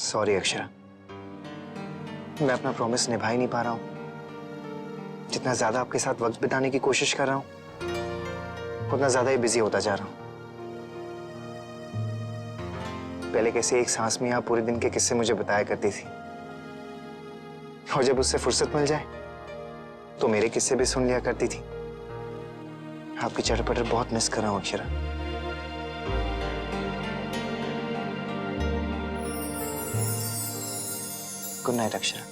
Sorry Akshara, मैं अपना promise निभा ही नहीं पा रहा हूँ। जितना ज्यादा आपके साथ वक्त बिताने की कोशिश कर रहा हूँ उतना ज्यादा ही बिजी होता जा रहा हूँ। पहले कैसे एक सांस में आप पूरे दिन के किस्से मुझे बताया करती थी, और जब उससे फुर्सत मिल जाए तो मेरे किस्से भी सुन लिया करती थी। आपकी चटपटर बहुत मिस कर रहा हूँ अक्षरा। Good night Akshara.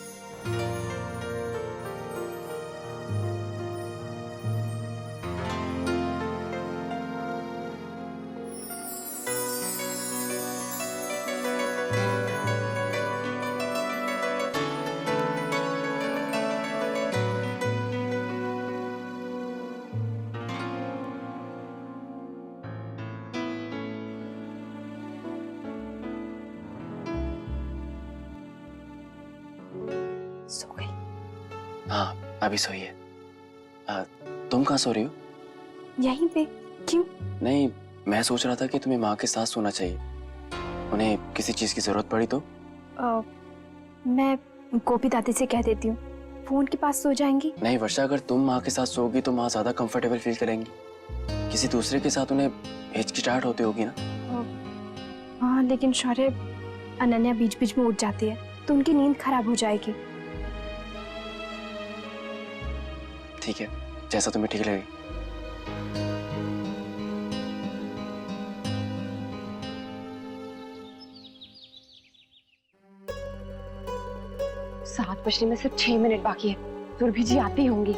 सो गई? हाँ अभी सोई है। तुम कहाँ सो रही हो? यहीं पे। क्यों? नहीं, मैं सोच रहा था कि तुम्हें माँ के साथ सोना चाहिए। उन्हें किसी चीज की जरूरत पड़ी तो? मैं गोपी दादी से कह देती हूँ, फोन के पास सो जाएंगी। नहीं वर्षा, अगर तुम माँ के साथ सोओगी तो माँ ज्यादा कंफर्टेबल फील करेंगी। किसी दूसरे के साथ उन्हें हिचकिचाहट होती होगी ना। हाँ लेकिन शौर्य, अनन्या बीच बीच में उठ जाती है तो उनकी नींद खराब हो जाएगी। ठीक है, जैसा तुम्हें ठीक लगे। सात बजने में सिर्फ 6 मिनट बाकी है, सुरभि जी आती होंगी।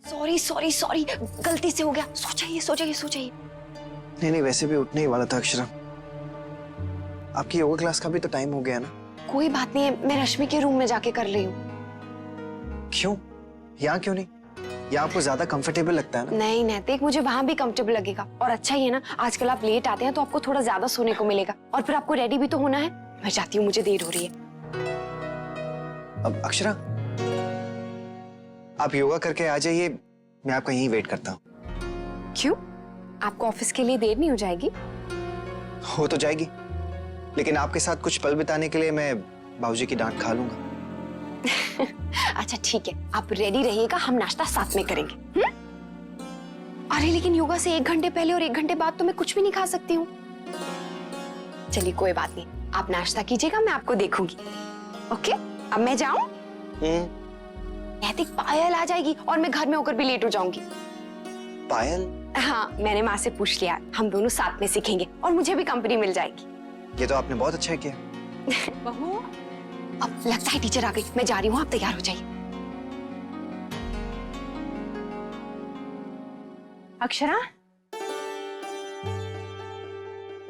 सॉरी सॉरी सॉरी, गलती से हो गया। सो जाइए सो जाइए सो जाइए। नहीं नहीं, वैसे भी उठने ही वाला था अक्षरा। आपकी योगा क्लास का भी तो टाइम हो गया ना। कोई बात नहीं है, मैं रश्मि के रूम में जाके कर रही हूँ। क्यों? यहाँ क्यों नहीं? यहाँ आपको ज्यादा कंफर्टेबल लगता है ना? नहीं नैतिक, मुझे वहां भी कंफर्टेबल लगेगा। और अच्छा ही है ना, आजकल आप लेट आते हैं तो आपको थोड़ा ज्यादा सोने को मिलेगा, और फिर आपको रेडी भी तो होना है। मैं जाती हूँ, मुझे देर हो रही है। अब अक्षरा, आप योगा करके आ जाइए, मैं आपका यहीं वेट करता हूँ। क्यों? आपको ऑफिस के लिए देर नहीं हो जाएगी? हो तो जाएगी, लेकिन आपके साथ कुछ पल बिताने के लिए मैं बाबूजी की डांट खा लूंगा। अच्छा ठीक है, आप रेडी रहिएगा, हम नाश्ता साथ में करेंगे। अरे लेकिन योगा से 1 घंटे पहले और 1 घंटे बाद तो मैं कुछ भी नहीं खा सकती हूँ। चलिए कोई बात नहीं, आप नाश्ता कीजिएगा, मैं आपको देखूंगी। ओके, अब मैं जाऊं? नैतिक, पायल आ जाएगी और मैं घर में होकर भी लेट हो जाऊंगी। पायल? हाँ, मैंने माँ से पूछ लिया, हम दोनों साथ में सीखेंगे और मुझे भी कंपनी मिल जाएगी। ये तो आपने बहुत अच्छा किया। बहू, अब लगता है टीचर आ गई, मैं जा रही हूँ, आप तैयार हो जाइए। अक्षरा,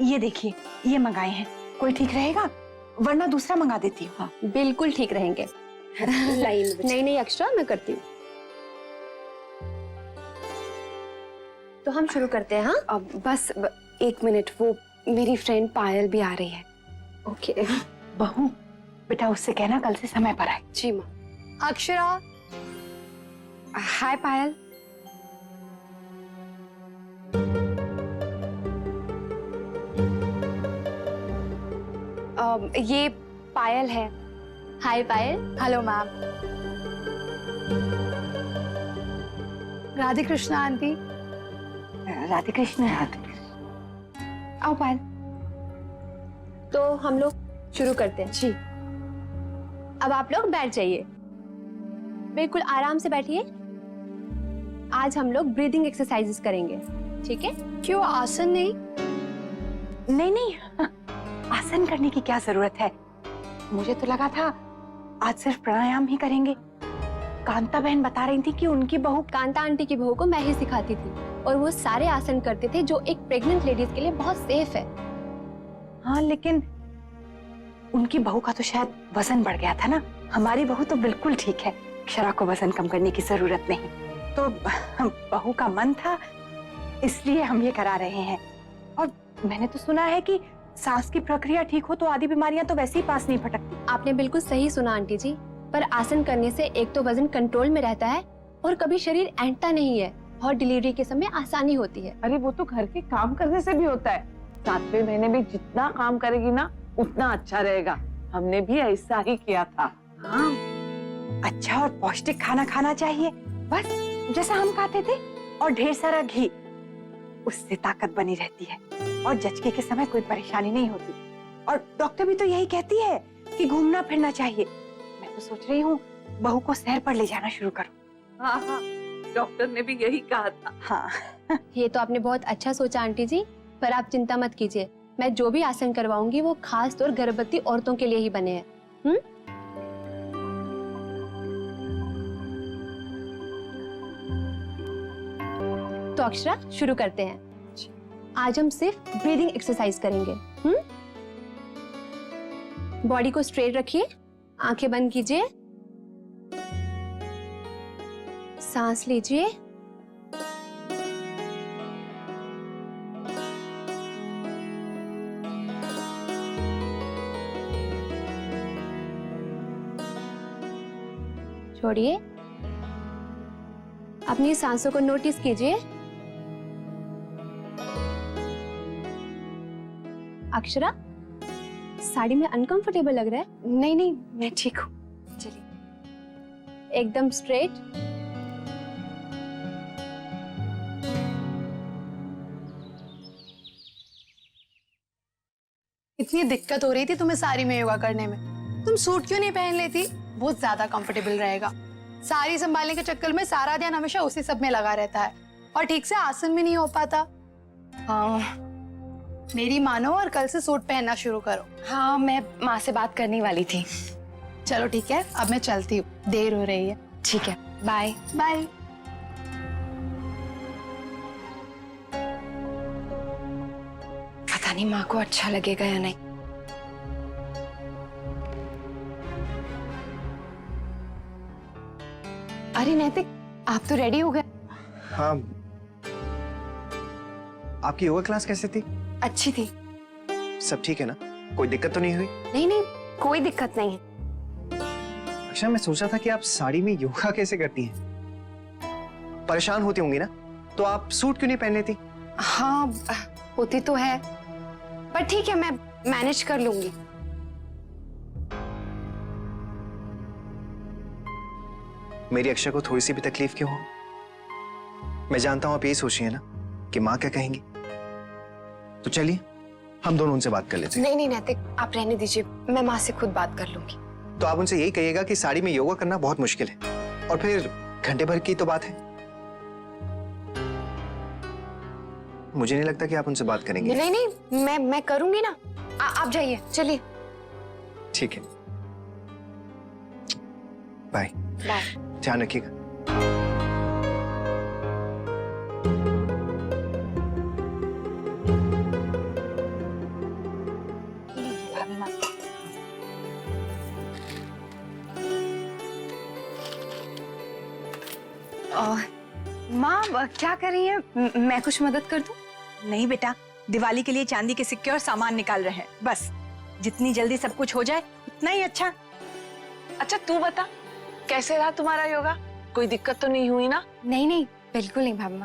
ये देखिए, ये मंगाए हैं, कोई ठीक रहेगा? वरना दूसरा मंगा देती हूँ। हाँ बिल्कुल ठीक रहेंगे। लाइन नहीं नहीं अक्षरा, मैं करती हूँ। तो हम शुरू करते हैं। हाँ अब बस 1 मिनट, वो मेरी फ्रेंड पायल भी आ रही है। ओके। बहू, बेटा उससे कहना कल से समय पर आए। जी माँ। अक्षरा, हाय पायल। ये पायल है। Hi Payal. Hello ma'am. Radhe Krishna aunty. Radhe Krishna. आओ पायल। तो हम लोग शुरू करते हैं। जी। अब आप लोग बैठ जाइए, बिल्कुल आराम से बैठिए। आज हम लोग ब्रीदिंग एक्सरसाइजेस करेंगे, ठीक है? क्यों आसन नहीं? नहीं नहीं, आसन करने की क्या जरूरत है? मुझे तो लगा था आज सिर्फ प्राणायाम ही करेंगे। कांता बहन बता रही थी कि उनकी बहू, कांता आंटी की बहू को मैं ही सिखाती थी और वो सारे आसन करते थे जो एक प्रेग्नेंट लेडीज के लिए बहुत सेफ है। हाँ लेकिन उनकी बहू का तो शायद वजन बढ़ गया था ना। हमारी बहू तो बिल्कुल ठीक है, अक्षरा को वजन कम करने की जरूरत नहीं। तो बहू का मन था इसलिए हम ये करा रहे हैं। और मैंने तो सुना है कि सांस की प्रक्रिया ठीक हो तो आधी बीमारियां तो वैसे ही पास नहीं फटकती। आपने बिल्कुल सही सुना आंटी जी, पर आसन करने से एक तो वजन कंट्रोल में रहता है और कभी शरीर ऐंठता नहीं है और डिलीवरी के समय आसानी होती है। अरे वो तो घर के काम करने से भी होता है। 7वें महीने में जितना काम करेगी ना उतना अच्छा रहेगा। हमने भी ऐसा ही किया था। हाँ, अच्छा और पौष्टिक खाना खाना चाहिए, बस जैसा हम खाते थे, और ढेर सारा घी। उससे ताकत बनी रहती है और जचके के समय कोई परेशानी नहीं होती। और डॉक्टर भी तो यही कहती है कि घूमना फिरना चाहिए। मैं तो सोच रही हूँ बहू को सैर पर ले जाना शुरू करूँ। हाँ हाँ, डॉक्टर ने भी यही कहा था। हाँ ये तो आपने बहुत अच्छा सोचा आंटी जी, पर आप चिंता मत कीजिए, मैं जो भी आसन करवाऊंगी वो खास तौर गर्भवती औरतों के लिए ही बने हैं। तो अक्षरा शुरू करते हैं। आज हम सिर्फ ब्रीदिंग एक्सरसाइज करेंगे। बॉडी को स्ट्रेट रखिए, आंखें बंद कीजिए, सांस लीजिए, छोड़िए। अपनी सांसों को नोटिस कीजिए। अक्षरा, साड़ी में अनकंफर्टेबल लग रहा है? नहीं नहीं, मैं ठीक हूँ। चलिए। एकदम स्ट्रेट। इतनी दिक्कत हो रही थी तुम्हें साड़ी में योगा करने में, तुम सूट क्यों नहीं पहन लेती? बहुत ज्यादा कंफर्टेबल रहेगा। साड़ी संभालने के चक्कर में सारा ध्यान हमेशा उसी सब में लगा रहता है और ठीक से आसन भी नहीं हो पाता। हाँ, मेरी मानो और कल से सूट पहनना शुरू करो। हाँ, मैं माँ से बात करने वाली थी। चलो ठीक है, अब मैं चलती हूँ, देर हो रही है। ठीक है, बाय। बाय। पता नहीं माँ को अच्छा लगेगा या नहीं। अरे नैतिक, आप तो रेडी हो गए। हाँ, आपकी योगा क्लास कैसे थी? अच्छी थी। सब ठीक है ना? कोई दिक्कत तो नहीं हुई? नहीं नहीं, कोई दिक्कत नहीं है। अच्छा, मैं सोचा था कि आप साड़ी में योगा कैसे करती हैं? परेशान होती होंगी ना? तो आप सूट क्यों नहीं पहन लेती? हाँ, होती तो है, पर ठीक है, मैं मैनेज कर लूंगी। मेरी अक्षय को थोड़ी सी भी तकलीफ क्यों हो? मैं जानता हूं आप यही सोच रही हैं ना कि माँ क्या कहेंगी। तो चलिए हम दोनों उनसे बात कर लेते हैं। नहीं नहीं नैतिक, आप रहने दीजिए, मैं माँ से खुद बात कर लूंगी। तो आप उनसे यही कहिएगा कि साड़ी में योगा करना बहुत मुश्किल है, और फिर घंटे भर की तो बात है। मुझे नहीं लगता कि आप उनसे बात करेंगे। नहीं नहीं, मैं करूंगी ना। आप जाइए, चलिए। ठीक है, बाय। बाय। ध्यान रखिएगा। माँ क्या कर रही है? मैं कुछ मदद कर दूं? नहीं बेटा, दिवाली के लिए चांदी के सिक्के और सामान निकाल रहे हैं। बस जितनी जल्दी सब कुछ हो जाए उतना ही अच्छा। अच्छा तू बता, कैसे रहा तुम्हारा योगा? कोई दिक्कत तो नहीं हुई ना? नहीं नहीं, बिल्कुल नहीं भाभी।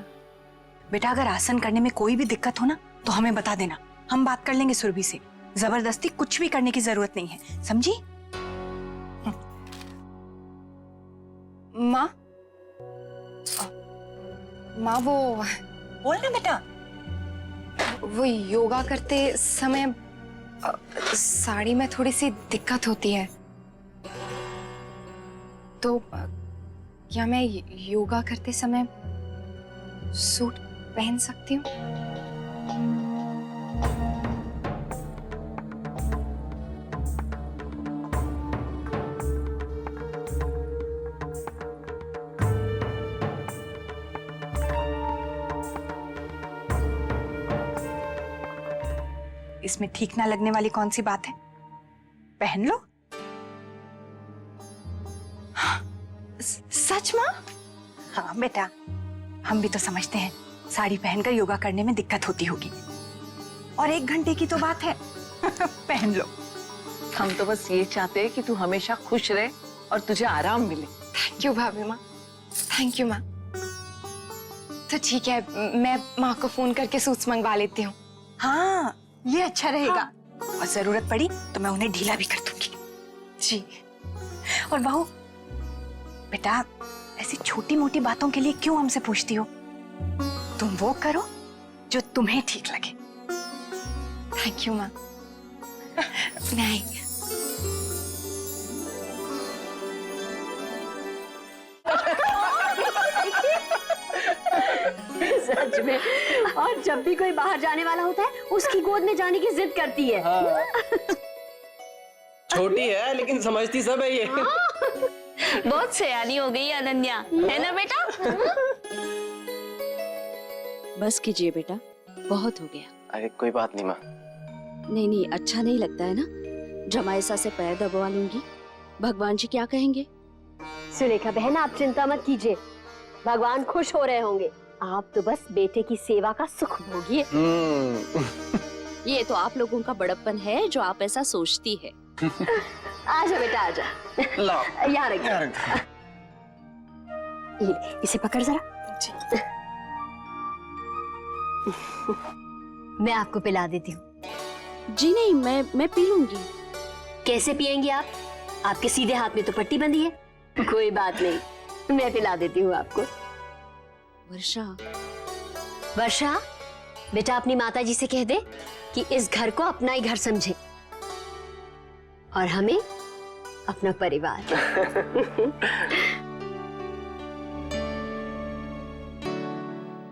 बेटा, अगर आसन करने में कोई भी दिक्कत हो ना तो हमें बता देना, हम बात कर लेंगे सुरभि से। जबरदस्ती कुछ भी करने की जरूरत नहीं है, समझी? माँ, माँ बोल ना बेटा। वो योगा करते समय साड़ी में थोड़ी सी दिक्कत होती है, तो क्या मैं योगा करते समय सूट पहन सकती हूँ? इसमें ठीक ना लगने वाली कौन सी बात है? पहन लो। सच माँ? हाँ बेटा, हम भी तो समझते हैं साड़ी पहनकर योगा करने में दिक्कत होती होगी, और 1 घंटे की तो बात है। पहन लो। हम तो बस ये चाहते हैं कि तू हमेशा खुश रहे और तुझे आराम मिले। थैंक यू भाभी माँ, थैंक यू माँ। तो ठीक है, मैं माँ को फोन करके सूट्स मंगवा लेती हूँ। हाँ, ये अच्छा रहेगा। और जरूरत पड़ी तो मैं उन्हें ढीला भी कर दूंगी। जी। और बहू, बेटा ऐसी छोटी मोटी बातों के लिए क्यों हमसे पूछती हो? तुम वो करो जो तुम्हें ठीक लगे। थैंक यू माँ। नहीं। सच में। और जब भी कोई बाहर जाने वाला होता है उसकी गोद में जाने की जिद करती है। हाँ। छोटी है लेकिन समझती सब है ये। बहुत सयानी हो गई अनन्या, है ना बेटा? बस कीजिए बेटा, बहुत हो गया। अरे कोई बात नहीं माँ। नहीं नहीं, अच्छा नहीं लगता है ना, जमाईसा से पैर दबवा लूंगी, भगवान जी क्या कहेंगे? सुरेखा बहन, आप चिंता मत कीजिए, भगवान खुश हो रहे होंगे। आप तो बस बेटे की सेवा का सुख भोगिए। ये तो आप लोगों का बड़प्पन है जो आप ऐसा सोचती है। आजा बेटा आजा। ला। यहाँ रख। ये, इसे पकड़ जरा। मैं आपको पिला देती हूँ। जी नहीं, मैं पी लूंगी। कैसे पियेंगी आप? आपके सीधे हाथ में तो पट्टी बंधी है। कोई बात नहीं, मैं पिला देती हूँ आपको। वर्षा, वर्षा बेटा, अपनी माता जी से कह दे कि इस घर को अपना ही घर समझे और हमें अपना परिवार।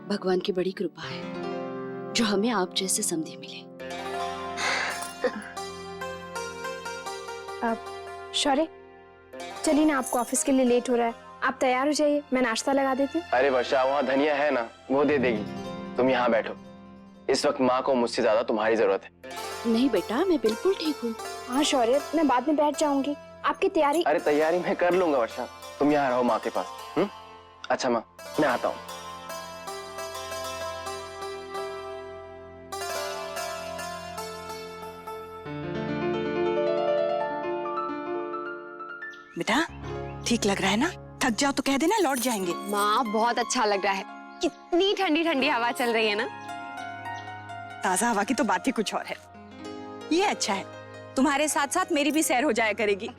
भगवान की बड़ी कृपा है जो हमें आप जैसे समधी मिले। शौर्य, चलिए ना, आपको ऑफिस के लिए लेट हो रहा है, आप तैयार हो जाइए, मैं नाश्ता लगा देती हूँ। अरे वर्षा, वहाँ धनिया है ना, वो दे देगी। तुम यहाँ बैठो, इस वक्त माँ को मुझसे ज्यादा तुम्हारी जरूरत है। नहीं बेटा, मैं बिल्कुल ठीक हूँ। हाँ शौर्य, मैं बाद में बैठ जाऊंगी, आपकी तैयारी। अरे तैयारी मैं कर लूंगा वर्षा, तुम यहाँ रहो माँ के पास। अच्छा माँ, मैं आता हूँ। बेटा ठीक लग रहा है ना? थक जाओ तो कह देना, लौट जाएंगे। माँ बहुत अच्छा लग रहा है, कितनी ठंडी ठंडी हवा चल रही है ना। ताजा हवा की तो बात ही कुछ और है। ये अच्छा है, तुम्हारे साथ साथ मेरी भी सैर हो जाया करेगी।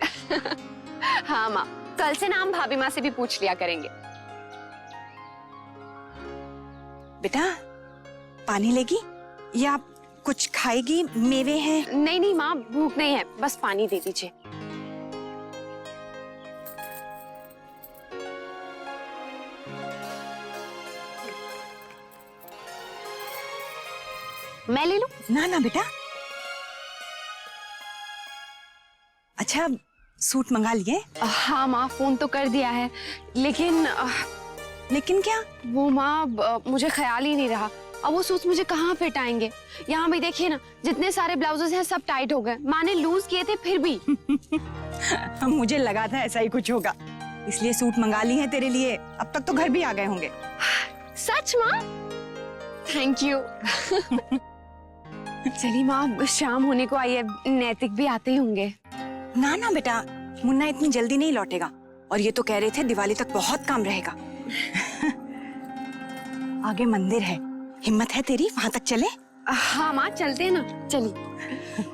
हाँ माँ, कल से ना हम भाभी माँ से भी पूछ लिया करेंगे। बेटा पानी लेगी या कुछ खाएगी? मेवे हैं। नहीं नहीं माँ, भूख नहीं है, बस पानी दे दीजिए। मैं ले लूं? ना ना बेटा। अच्छा सूट मंगा लिए? हाँ माँ, फोन तो कर दिया है, लेकिन लेकिन क्या? वो माँ, मुझे ख्याल ही नहीं रहा। अब वो सूट्स मुझे कहाँ फिट आएंगे? यहाँ भी देखिए ना, जितने सारे ब्लाउजेस हैं सब टाइट हो गए। माँ ने लूज किए थे फिर भी। मुझे लगा था ऐसा ही कुछ होगा, इसलिए सूट मंगा ली हैं तेरे लिए। अब तक तो घर भी आ गए होंगे। सच माँ? Thank you. चलिए माँ, शाम होने को आई है, नैतिक भी आते ही होंगे। ना ना बेटा, मुन्ना इतनी जल्दी नहीं लौटेगा, और ये तो कह रहे थे दिवाली तक बहुत काम रहेगा। आगे मंदिर है, हिम्मत है तेरी, वहां तक चले? हाँ माँ, चलते हैं ना, चलिए।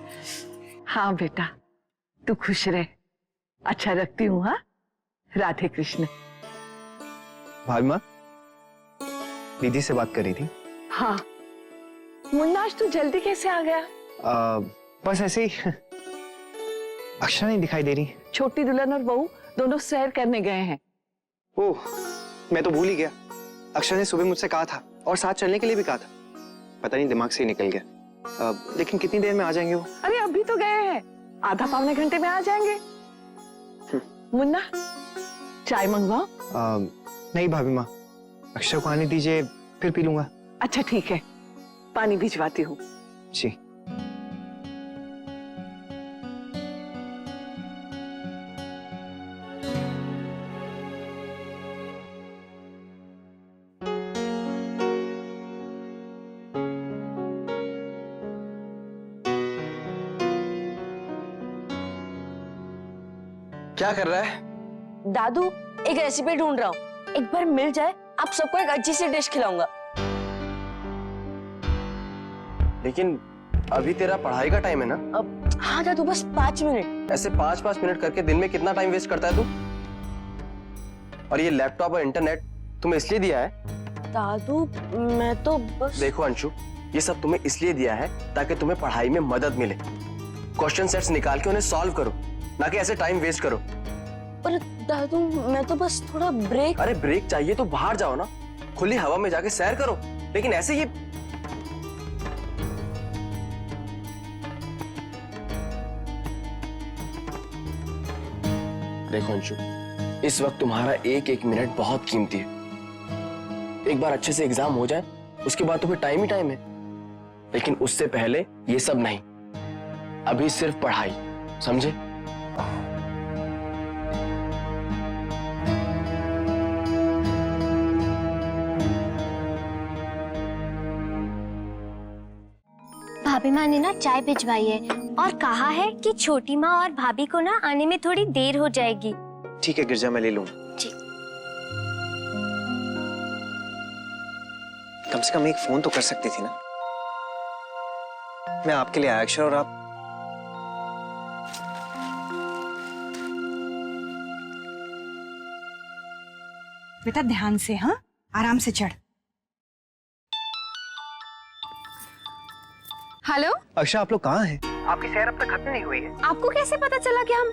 हाँ बेटा, तू खुश रहे। अच्छा रखती हूँ। हाँ, राधे कृष्ण। भाभी माँ, दीदी से बात कर रही थी। हाँ मुन्ना, आज तू जल्दी कैसे आ गया? बस ऐसे ही। अक्षरा नहीं दिखाई दे रही। छोटी दुल्हन और बहू दोनों सैर करने गए हैं। ओह, मैं तो भूल ही गया। अक्षरा ने सुबह मुझसे कहा था और साथ चलने के लिए भी कहा था, पता नहीं दिमाग से ही निकल गया। लेकिन कितनी देर में आ जाएंगे वो? अरे अभी तो गए हैं, आधा पौने घंटे में आ जाएंगे। मुन्ना, चाय मंगवाओ? नहीं भाभी माँ, अक्षरा को आने दीजिए, फिर पी लूंगा। अच्छा ठीक है, पानी भिजवाती हूँ। जी। क्या कर रहा है? दादू एक रेसिपी ढूंढ रहा हूँ, एक बार मिल जाए आप सबको एक अच्छी सी डिश खिलाऊंगा। लेकिन अभी तेरा पढ़ाई का टाइम है ना? अब हाँ दादू, बस 5 मिनट। ऐसे 5-5 मिनट करके दिन में कितना टाइम वेस्ट करता है तू? और ये लैपटॉप और इंटरनेट तुम्हें इसलिए दिया है? दादू मैं तो बस। देखो अंशु, ये सब तुम्हें इसलिए दिया है ताकि तुम्हें पढ़ाई में मदद मिले। क्वेश्चन सेट्स निकाल के उन्हें सॉल्व करो, ना कि ऐसे टाइम वेस्ट करो। पर दादू मैं तो बस थोड़ा ब्रेक। अरे ब्रेक चाहिए तो बाहर जाओ ना, खुली हवा में जाके सैर करो। लेकिन ऐसे ये देखो अंशु, इस वक्त तुम्हारा एक एक मिनट बहुत कीमती है। एक बार अच्छे से एग्जाम हो जाए, उसके बाद तो फिर टाइम ही टाइम है। लेकिन उससे पहले ये सब नहीं, अभी सिर्फ पढ़ाई, समझे? भाभी माँ ने ना चाय भिजवाई है और कहा है कि छोटी माँ और भाभी को ना आने में थोड़ी देर हो जाएगी। ठीक है गिरजा, मैं ले लूँ। जी। कम से कम एक फोन तो कर सकती थी ना। मैं आपके लिए आया अक्षर, और आप बेटा ध्यान से, हाँ आराम से चढ़। हेलो, अक्षर आप लोग कहाँ हैं? आपकी सैर अब तक खत्म नहीं हुई है। आपको कैसे पता चला कि हम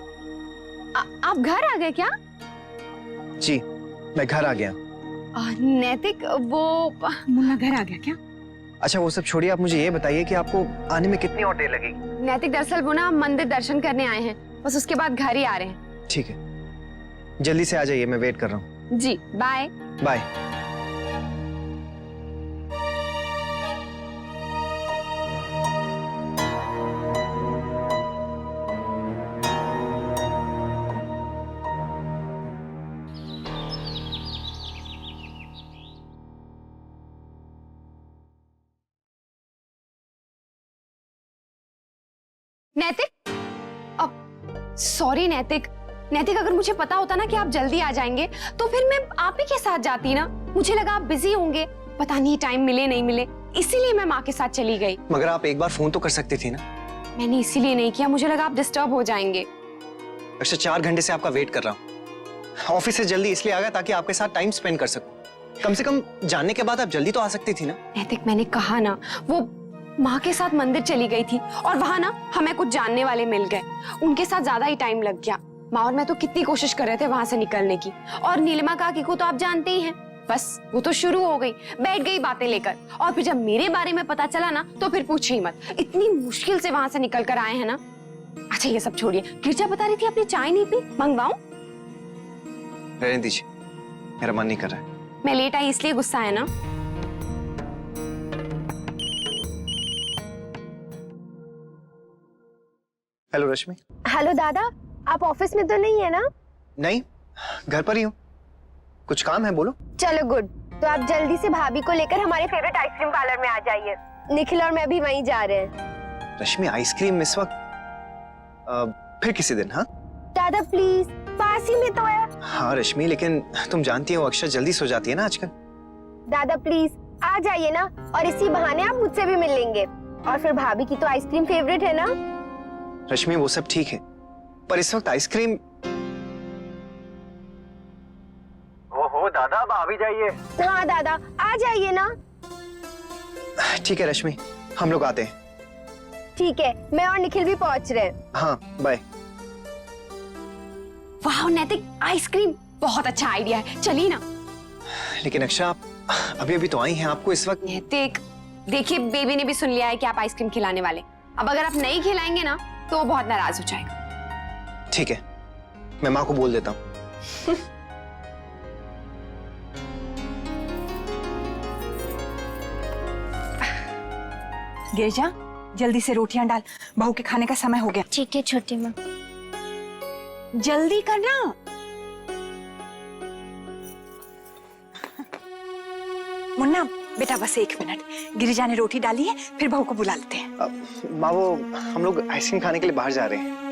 आप घर आ गए क्या? जी, मैं घर आ गया। नैतिक वो मुन्ना घर आ गया क्या? अच्छा वो सब छोड़िए, आप मुझे ये बताइए कि आपको आने में कितनी और देर लगेगी? नैतिक दरअसल वो ना हम मंदिर दर्शन करने आए हैं, बस उसके बाद घर ही आ रहे हैं। ठीक है, जल्दी से आ जाइए, मैं वेट कर रहा हूँ। जी बाय। बाय। नैतिक, सॉरी नैतिक। नैतिक अगर मुझे पता होता ना कि आप जल्दी आ जाएंगे तो फिर मैं आप ही के साथ जाती ना। मुझे लगा आप बिजी होंगे, पता नहीं टाइम मिले नहीं मिले, इसीलिए मैं माँ के साथ चली गई। मगर आप एक बार फोन तो कर सकती थी ना। मैंने इसीलिए नहीं किया, मुझे लगा आप डिस्टर्ब हो जाएंगे। अच्छा 4 घंटे से आपका वेट कर रहा हूँ। ऑफिस से जल्दी इसलिए आ गया ताकि आपके साथ टाइम स्पेंड कर सकूं। कम से कम जानने के बाद आप जल्दी तो आ सकती थी ना। नैतिक मैंने कहा ना, वो माँ के साथ मंदिर चली गई थी और वहां ना हमें कुछ जानने वाले मिल गए, उनके साथ ज्यादा ही टाइम लग गया। माँ और मैं तो कितनी कोशिश कर रहे थे वहां से निकलने की, और नीलिमा काकी को तो आप जानते ही हैं, बस वो तो शुरू हो गई, बैठ गई बातें लेकर, और फिर जब मेरे बारे में पता चला ना तो फिर पूछे ही मत, इतनी मुश्किल से वहां से निकल कर आए हैं ना। अच्छा ये सब छोड़िए, गिरजा बता रही थी आपने चाय नहीं पी, मंगवाऊं? रहने दीजिए, मेरा मन नहीं कर रहा है। मैं लेट आई इसलिए गुस्सा है ना? हेलो रश्मि। हेलो दादा, आप ऑफिस में तो नहीं है ना? नहीं, घर पर ही हूँ। कुछ काम है, बोलो। चलो गुड, तो आप जल्दी से भाभी को लेकर हमारे फेवरेट आइसक्रीम पार्लर में आ जाइए। निखिल और मैं भी वहीं जा रहे हैं। रश्मि आइसक्रीम इस वक्त फिर किसी दिन। हाँ दादा प्लीज, पास ही में तो है। हाँ रश्मि, लेकिन तुम जानती हो अक्षर जल्दी सो जाती है ना आजकल। दादा प्लीज आ जाइए ना, और इसी बहाने आप मुझसे भी मिल लेंगे, और फिर भाभी की तो आइसक्रीम फेवरेट है ना। रश्मि वो सब ठीक है, पर इस वक्त आइसक्रीम। ओहो दादा, अब आ भी जाइए। हाँ दादा आ जाइए ना। ठीक है रश्मि, हम लोग आते हैं। ठीक है, मैं और निखिल भी पहुंच रहे हैं। हाँ बाय। वाह नैतिक, आइसक्रीम बहुत अच्छा आइडिया है, चलिए ना। लेकिन अक्षर आप अभी अभी तो आई हैं, आपको इस वक्त। नैतिक देखिए, बेबी ने भी सुन लिया है कि आप आइसक्रीम खिलाने वाले, अब अगर आप नहीं खिलाएंगे ना तो वो बहुत नाराज हो जाएगा। ठीक है, मैं माँ को बोल देता हूँ। गिरजा जल्दी से रोटियां डाल, बहू के खाने का समय हो गया। ठीक है छोटी माँ। जल्दी करना। मुन्ना बेटा बस 1 मिनट, गिरिजा ने रोटी डाली है, फिर बहू को बुला लेते हैं। माँ वो हम लोग आइसक्रीम खाने के लिए बाहर जा रहे हैं।